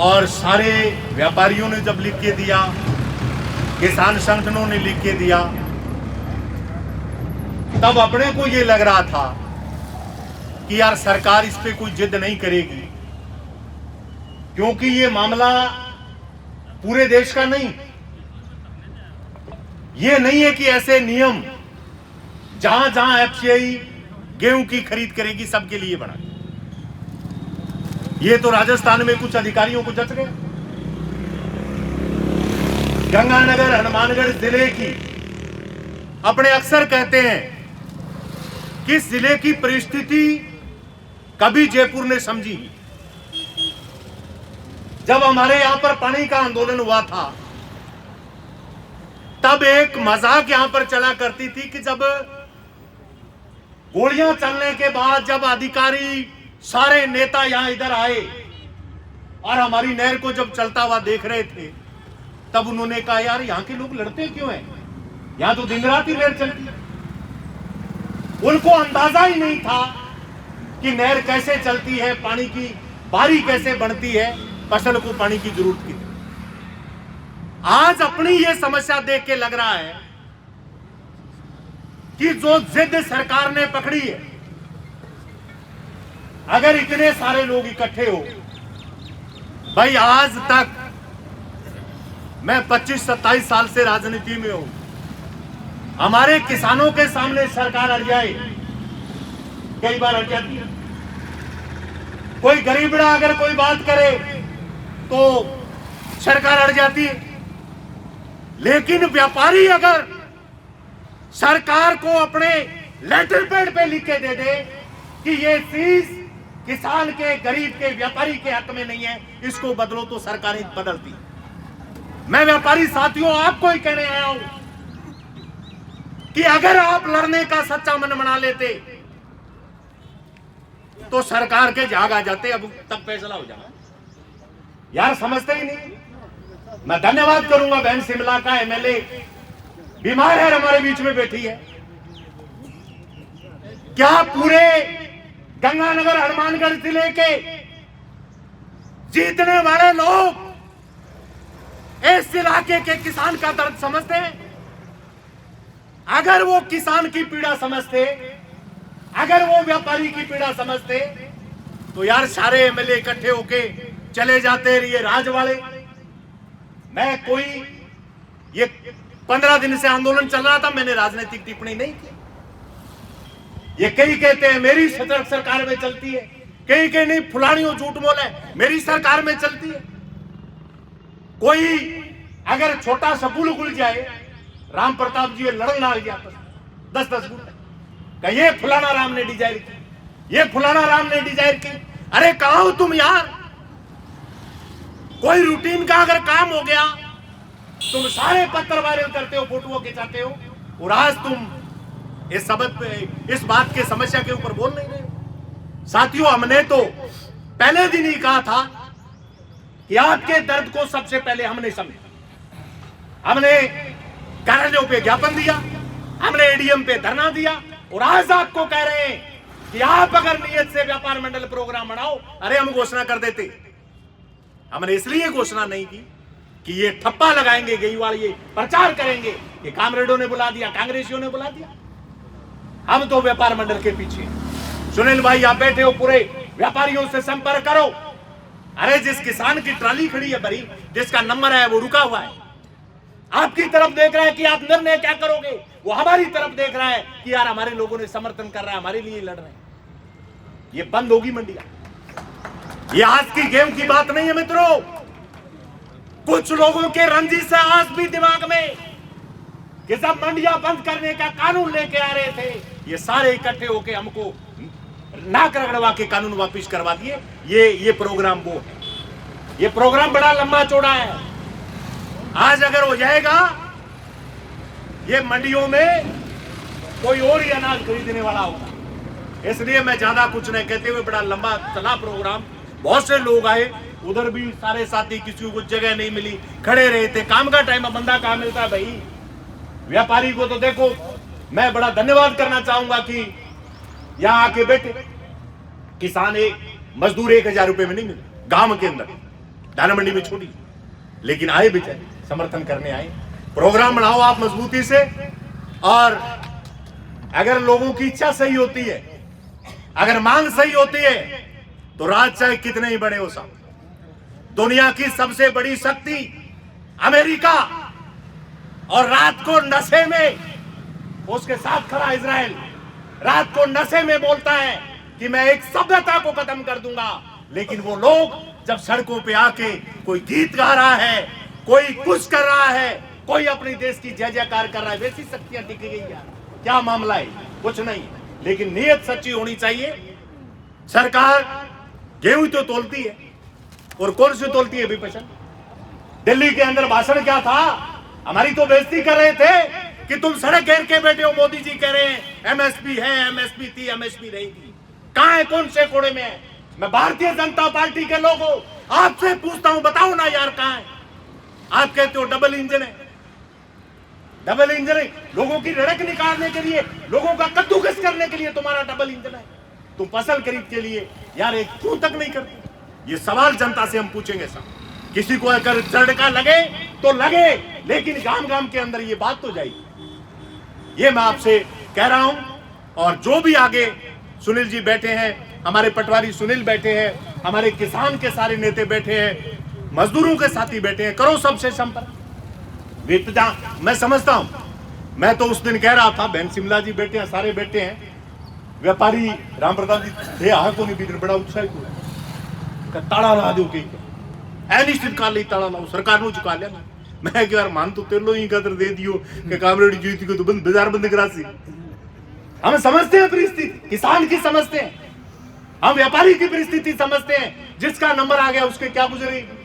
और सारे व्यापारियों ने जब लिख के दिया, किसान संगठनों ने लिख के दिया, तब अपने को ये लग रहा था कि यार सरकार इस पे कोई जिद नहीं करेगी, क्योंकि ये मामला पूरे देश का नहीं। ये नहीं है कि ऐसे नियम जहां जहां एफसीआई गेहूं की खरीद करेगी सबके लिए बना। ये तो राजस्थान में कुछ अधिकारियों को जच गया। गंगानगर हनुमानगढ़ जिले की, अपने अक्सर कहते हैं कि जिले की परिस्थिति कभी जयपुर ने समझी। जब हमारे यहां पर पानी का आंदोलन हुआ था, तब एक मजाक यहां पर चला करती थी कि जब गोलियां चलने के बाद जब अधिकारी सारे नेता यहां इधर आए और हमारी नहर को जब चलता हुआ देख रहे थे, तब उन्होंने कहा यार यहां के लोग लड़ते क्यों हैं, यहां तो दिन रात ही नहर चलती है। उनको अंदाजा ही नहीं था कि नहर कैसे चलती है, पानी की बारी कैसे बढ़ती है, फसल को पानी की जरूरत कितनी। आज अपनी ये समस्या देख के लग रहा है कि जो जिद सरकार ने पकड़ी है, अगर इतने सारे लोग इकट्ठे हो, भाई आज तक मैं 25-27 साल से राजनीति में हूं, हमारे किसानों के सामने सरकार अड़ जाए, कई बार अड़ जाती है। कोई गरीबड़ा अगर कोई बात करे तो सरकार अड़ जाती है, लेकिन व्यापारी अगर सरकार को अपने लेटर पैड पे लिख के दे दे कि ये चीज किसान के, गरीब के, व्यापारी के हक में नहीं है, इसको बदलो, तो सरकार बदलती। मैं व्यापारी साथियों आपको ही कहने आया हूं कि अगर आप लड़ने का सच्चा मन बना लेते तो सरकार के जाग आ जाते, अब तक फैसला हो जाना। यार समझते ही नहीं। मैं धन्यवाद करूंगा बहन शिमला का, एमएलए बीमार है, हमारे बीच में बैठी है। क्या पूरे गंगानगर हनुमानगढ़ जिले के जीतने वाले लोग इस इलाके के किसान का दर्द समझते हैं? अगर वो किसान की पीड़ा समझते, अगर वो व्यापारी की पीड़ा समझते, तो यार सारे एमएलए इकट्ठे होके चले जाते। ये राज वाले, मैं कोई ये 15 दिन से आंदोलन चल रहा था, मैंने राजनीतिक टिप्पणी नहीं की। ये कई कहते हैं मेरी सरकार में चलती है, कई कहीं नहीं, फुलानियों झूठ बोले मेरी सरकार में चलती है। कोई अगर छोटा सा पुल खुल जाए, राम प्रताप जी लड़न आ गया 10-10 फुट, ये फुलाना राम ने डिजाइन की, ये फुलाना राम ने डिजाइन की। अरे कहां हो तुम यार? कोई रूटीन का अगर काम हो गया, तुम सारे पत्र वायरल करते हो, फोटो खिंचाते हो, और आज तुम इस सबक पे, इस बात के समस्या के ऊपर बोल नहीं रहे हो। साथियों, हमने तो पहले दिन ही कहा था कि आपके दर्द को सबसे पहले हमने समझा। हमने कार्यालयों पे ज्ञापन दिया, हमने एडीएम पे धरना दिया, और आज आपको कह रहे हैं कि आप अगर नियत से व्यापार मंडल प्रोग्राम बनाओ, अरे हम घोषणा कर देते। हमने इसलिए घोषणा नहीं की कि ये ठप्पा लगाएंगे, गेईवाल ये प्रचार करेंगे कि कामरेडों ने बुला दिया, कांग्रेसियों ने बुला दिया। हम तो व्यापार मंडल के पीछे। सुनील भाई आप बैठे हो, पूरे व्यापारियों से संपर्क करो। अरे जिस किसान की ट्राली खड़ी है भरी, जिसका नंबर है वो रुका हुआ है, आपकी तरफ देख रहा है कि आप निर्णय क्या करोगे, वो हमारी तरफ देख रहा है कि यार हमारे लोगों ने समर्थन कर रहा है, हमारे लिए लड़ रहे हैं। ये बंद होगी मंडियां। ये आज की गेम की बात नहीं है मित्रों। कुछ लोगों के रंजिश से आज भी दिमाग में कि जब मंडियां बंद करने का कानून लेके आ रहे थे, ये सारे इकट्ठे होके हमको नाक रगड़वा के कानून वापिस करवा दिए। ये प्रोग्राम वो है, ये प्रोग्राम बड़ा लंबा चौड़ा है। आज अगर हो जाएगा, ये मंडियों में कोई और ही अनाज खरीदने वाला होगा। इसलिए मैं ज्यादा कुछ नहीं कहते हुए, बड़ा लंबा चला प्रोग्राम, बहुत से लोग आए, उधर भी सारे साथी, किसी को जगह नहीं मिली, खड़े रहे थे। काम का टाइम में बंदा कहां मिलता है भाई? व्यापारी को तो देखो, मैं बड़ा धन्यवाद करना चाहूंगा कि यहां आके बैठे। किसान एक मजदूर 1000 रुपए में नहीं मिले गांव के अंदर, दाना मंडी में छोड़ी, लेकिन आए बेचारे, समर्थन करने आए। प्रोग्राम बनाओ आप मजबूती से, और अगर लोगों की इच्छा सही होती है, अगर मांग सही होती है, तो राज चाहे कितने ही बड़े हो सब। दुनिया की सबसे बड़ी शक्ति अमेरिका, और रात को नशे में उसके साथ खड़ा इजराइल, रात को नशे में बोलता है कि मैं एक सभ्यता को खत्म कर दूंगा, लेकिन वो लोग जब सड़कों पे आके कोई गीत गा रहा है, कोई कुछ कर रहा है, कोई अपने देश की जय जयकार कर रहा है, वैसी शक्तियां टिक गई यार। क्या मामला है? कुछ नहीं, लेकिन नीयत सच्ची होनी चाहिए। सरकार गेहूं तो तोलती है, और कौन सी तोलती है विपक्षन? दिल्ली के अंदर भाषण क्या था? हमारी तो बेइज्जती कर रहे थे कि तुम सड़क घेर के बैठे हो। मोदी जी कह रहे हैं एमएसपी है, एमएसपी थी, एमएसपी रहेगी। कहां है? कौन से कोड़े में है? मैं भारतीय जनता पार्टी के लोगों आपसे पूछता हूं, बताओ ना यार, कहां है? आप कहते हो डबल इंजन है, डबल इंजन है, लोगों की रड़क निकालने के लिए, लोगों का कद्दूकस करने के लिए तुम्हारा डबल इंजन है। तुम फसल खरीद के लिए यार एक क्यों तक नहीं करते? ये सवाल जनता से हम पूछेंगे सब। किसी को अगर झटका लगे तो लगे, लेकिन गांव गांव के अंदर ये बात तो जाएगी। ये मैं आपसे कह रहा हूं। और जो भी आगे सुनील जी बैठे हैं, हमारे पटवारी सुनील बैठे हैं, हमारे किसान के सारे नेता बैठे हैं, मजदूरों के साथी बैठे हैं, करो सबसे संपर्क। मैं समझता हूं, मैं तो उस दिन कह रहा था, बहन शिमला जी बैठे हैं, सारे बैठे हैं, व्यापारी राम प्रताप जी थे, को नहीं बीच बड़ा उत्साहित हुआ, ताड़ा ला दो कहीं अनिश्चित काल नहीं ताड़ा लाओ, सरकार ने चुका लिया ना। मैं यार मान तो तेलो ही कदर दे दियो कि कामरेडी जीती को तो बंद बाजार बंद करासी। हम समझते हैं परिस्थिति, किसान की समझते हैं, हम व्यापारी की परिस्थिति समझते हैं, जिसका नंबर आ गया उसके क्या गुजरेगी।